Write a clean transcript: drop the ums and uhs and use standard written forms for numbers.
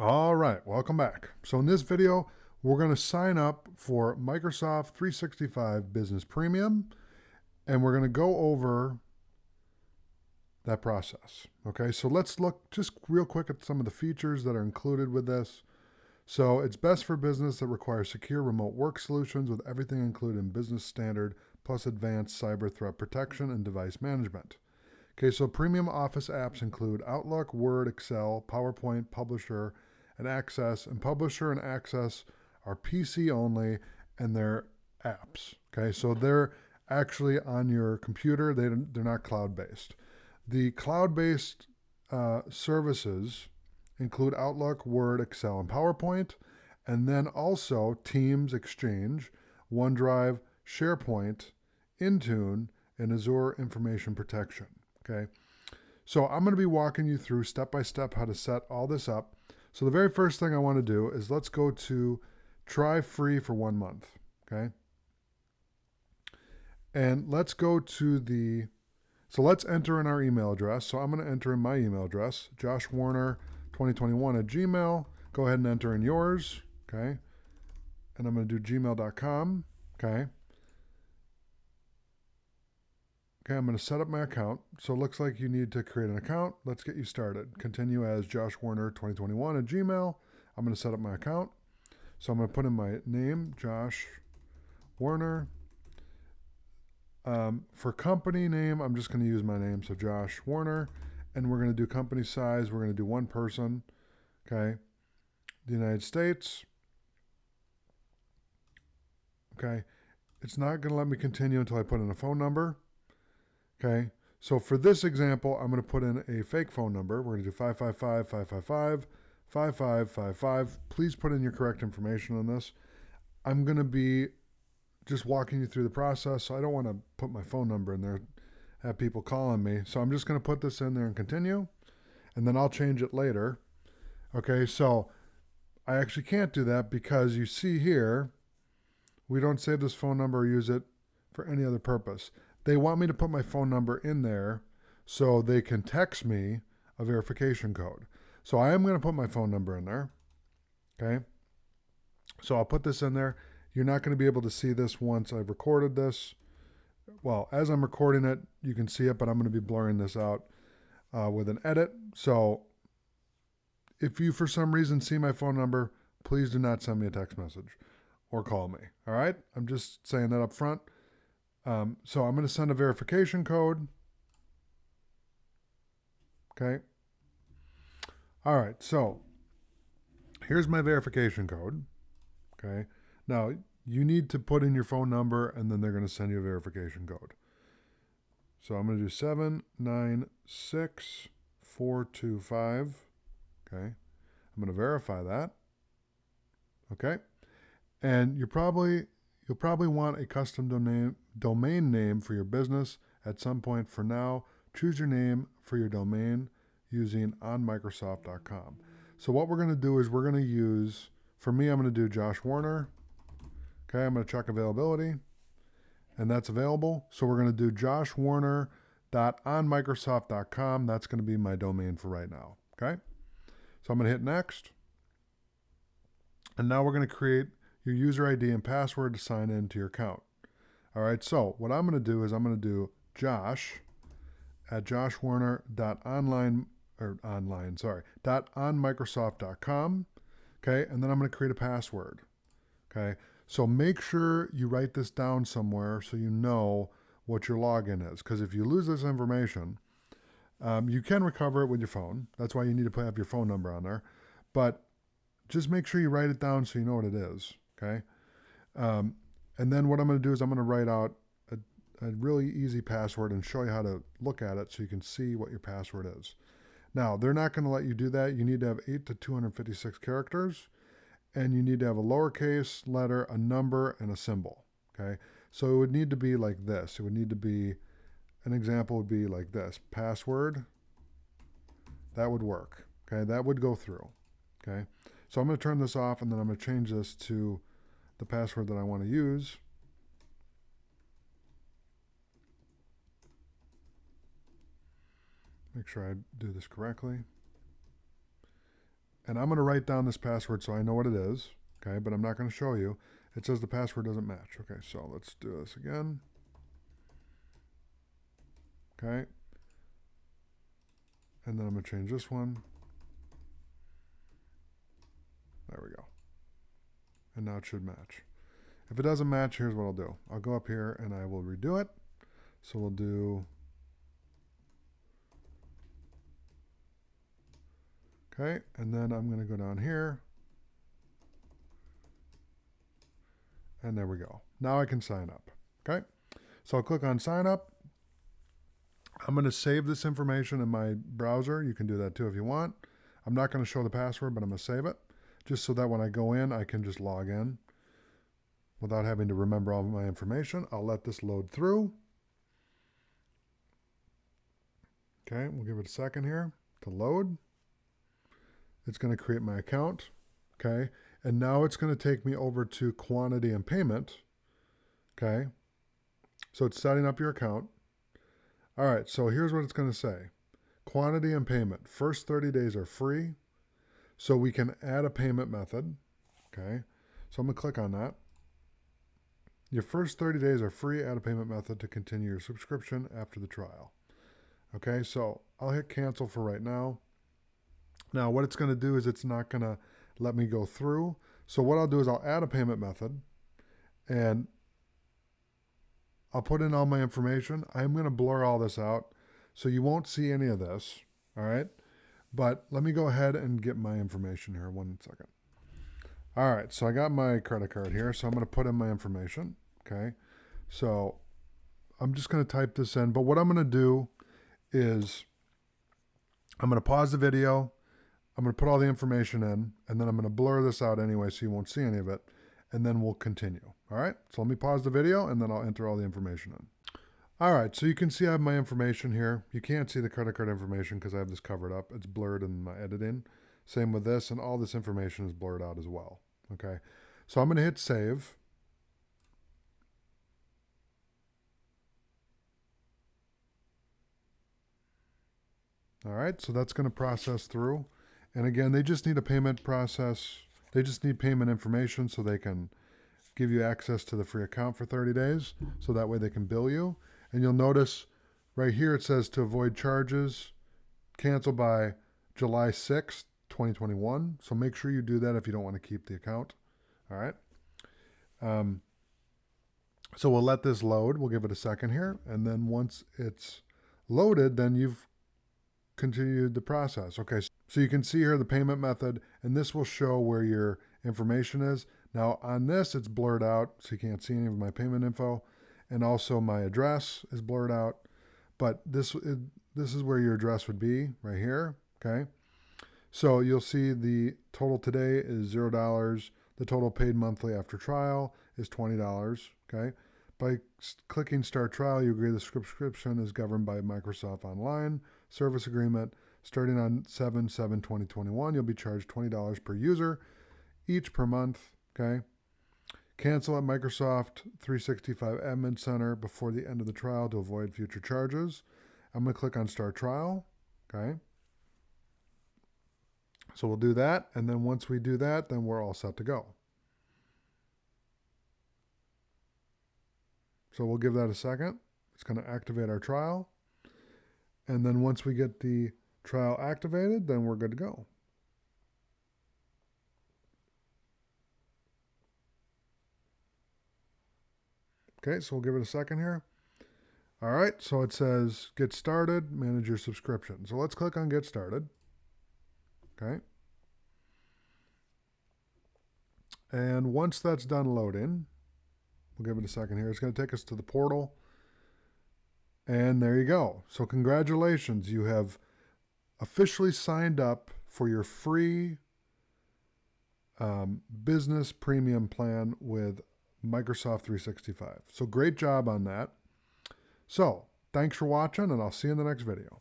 All right, welcome back. So in this video, we're going to sign up for Microsoft 365 Business Premium, and we're going to go over that process. Okay, so let's look just real quick at some of the features that are included with this. So it's best for business that requires secure remote work solutions with everything included in business standard plus advanced cyber threat protection and device management. Okay, so premium Office apps include Outlook, Word, Excel, PowerPoint, Publisher, and Access. And Publisher and Access are PC only and they're apps. Okay, so they're actually on your computer, they're not cloud based. The cloud based services include Outlook, Word, Excel, and PowerPoint, and then also Teams, Exchange, OneDrive, SharePoint, Intune, and Azure Information Protection. Okay, so I'm going to be walking you through step by step how to set all this up. So the very first thing I want to do is let's go to try free for 1 month. Okay, and let's go to so let's enter in our email address. So I'm going to enter in my email address, joshwarner2021 at Gmail. Go ahead and enter in yours. Okay, and I'm going to do gmail.com. Okay. Okay, I'm going to set up my account. So it looks like you need to create an account. Let's get you started. Continue as Josh Warner 2021 at Gmail. I'm going to set up my account. So I'm going to put in my name, Josh Warner. For company name, I'm just going to use my name, so Josh Warner. And we're going to do company size. We're going to do one person. Okay. The United States. Okay. It's not going to let me continue until I put in a phone number. Okay, so for this example, I'm going to put in a fake phone number. We're going to do 555-555-5555. Please put in your correct information on this. I'm going to be just walking you through the process, so I don't want to put my phone number in there, have people calling me. So I'm just going to put this in there and continue, and then I'll change it later. Okay, so I actually can't do that because you see here, we don't save this phone number or use it for any other purpose. They want me to put my phone number in there so they can text me a verification code. So I am going to put my phone number in there. Okay. So I'll put this in there. You're not going to be able to see this once I've recorded this. Well, as I'm recording it, you can see it, but I'm going to be blurring this out with an edit. So if you for some reason see my phone number, please do not send me a text message or call me. All right. I'm just saying that up front. So I'm going to send a verification code. Okay. All right. So here's my verification code. Okay. Now you need to put in your phone number and then they're going to send you a verification code. So I'm going to do 796425. Okay. I'm going to verify that. Okay. And you'll probably want a custom domain name for your business at some point. For now, choose your name for your domain using onmicrosoft.com. So what we're going to do is we're going to use, for me, I'm going to do Josh Warner. Okay, I'm going to check availability, and that's available. So we're going to do joshwarner.onmicrosoft.com. That's going to be my domain for right now. Okay, so I'm going to hit next. And now we're going to create your user ID and password to sign into your account. All right, so what I'm going to do is I'm going to do Josh at joshwarner.online or online, sorry, .onmicrosoft.com. Okay, and then I'm going to create a password. Okay, so make sure you write this down somewhere so you know what your login is. Because if you lose this information, you can recover it with your phone. That's why you need to have your phone number on there. But just make sure you write it down so you know what it is. Okay. And then what I'm going to do is I'm going to write out a really easy password and show you how to look at it so you can see what your password is. Now, they're not going to let you do that. You need to have 8 to 256 characters, and you need to have a lowercase letter, a number, and a symbol. Okay. So it would need to be like this. It would need to be, an example would be like this, password. That would work. Okay. That would go through. Okay. So I'm going to turn this off, and then I'm going to change this to the password that I want to use. Make sure I do this correctly. And I'm going to write down this password so I know what it is. Okay, but I'm not going to show you. It says the password doesn't match. Okay, so let's do this again. Okay. And then I'm going to change this one. There we go. And now it should match. If it doesn't match, here's what I'll do. I'll go up here and I will redo it. So we'll do, okay, and then I'm going to go down here. And there we go. Now I can sign up. Okay, so I'll click on sign up. I'm going to save this information in my browser. You can do that too if you want. I'm not going to show the password, but I'm going to save it just so that when I go in, I can just log in without having to remember all of my information. I'll let this load through. Okay, we'll give it a second here to load. It's going to create my account. Okay, and now it's going to take me over to quantity and payment. Okay, so it's setting up your account. All right, so here's what it's going to say. Quantity and payment. First 30 days are free. So we can add a payment method. Okay, so I'm going to click on that. Your first 30 days are free. Add a payment method to continue your subscription after the trial. Okay, so I'll hit cancel for right now. Now what it's going to do is it's not going to let me go through. So what I'll do is I'll add a payment method and I'll put in all my information. I'm going to blur all this out so you won't see any of this. All right, but let me go ahead and get my information here. 1 second. All right, so I got my credit card here, so I'm going to put in my information. Okay, so I'm just going to type this in, but what I'm going to do is I'm going to pause the video. I'm going to put all the information in, and then I'm going to blur this out anyway so you won't see any of it, and then we'll continue. All right, so let me pause the video, and then I'll enter all the information in. All right, so you can see I have my information here. You can't see the credit card information because I have this covered up. It's blurred in my editing. Same with this, and all this information is blurred out as well. Okay, so I'm going to hit save. All right, so that's going to process through. And again, they just need a payment process. They just need payment information so they can give you access to the free account for 30 days. So that way they can bill you. And you'll notice right here it says to avoid charges, cancel by July 6th, 2021. So make sure you do that if you don't want to keep the account. All right. So we'll let this load. We'll give it a second here. And then once it's loaded, then you've continued the process. Okay, so you can see here the payment method, and this will show where your information is. Now on this, it's blurred out, so you can't see any of my payment info, and also my address is blurred out. But this is where your address would be, right here. Okay, so you'll see the total today is $0. The total paid monthly after trial is $20. Okay. By clicking Start Trial, you agree the subscription is governed by Microsoft Online Service Agreement. Starting on 7/7/2021, you'll be charged $20 per user each per month. Okay. Cancel at Microsoft 365 Admin Center before the end of the trial to avoid future charges. I'm going to click on Start Trial. Okay. So we'll do that. And then once we do that, then we're all set to go. So we'll give that a second. It's going to activate our trial. And then once we get the trial activated, then we're good to go. Okay, so we'll give it a second here. All right, so it says get started, manage your subscription. So let's click on get started. Okay. And once that's done loading, we'll give it a second here. It's going to take us to the portal. And there you go. So congratulations. You have officially signed up for your free business premium plan with Microsoft 365. So great job on that. So thanks for watching, and I'll see you in the next video.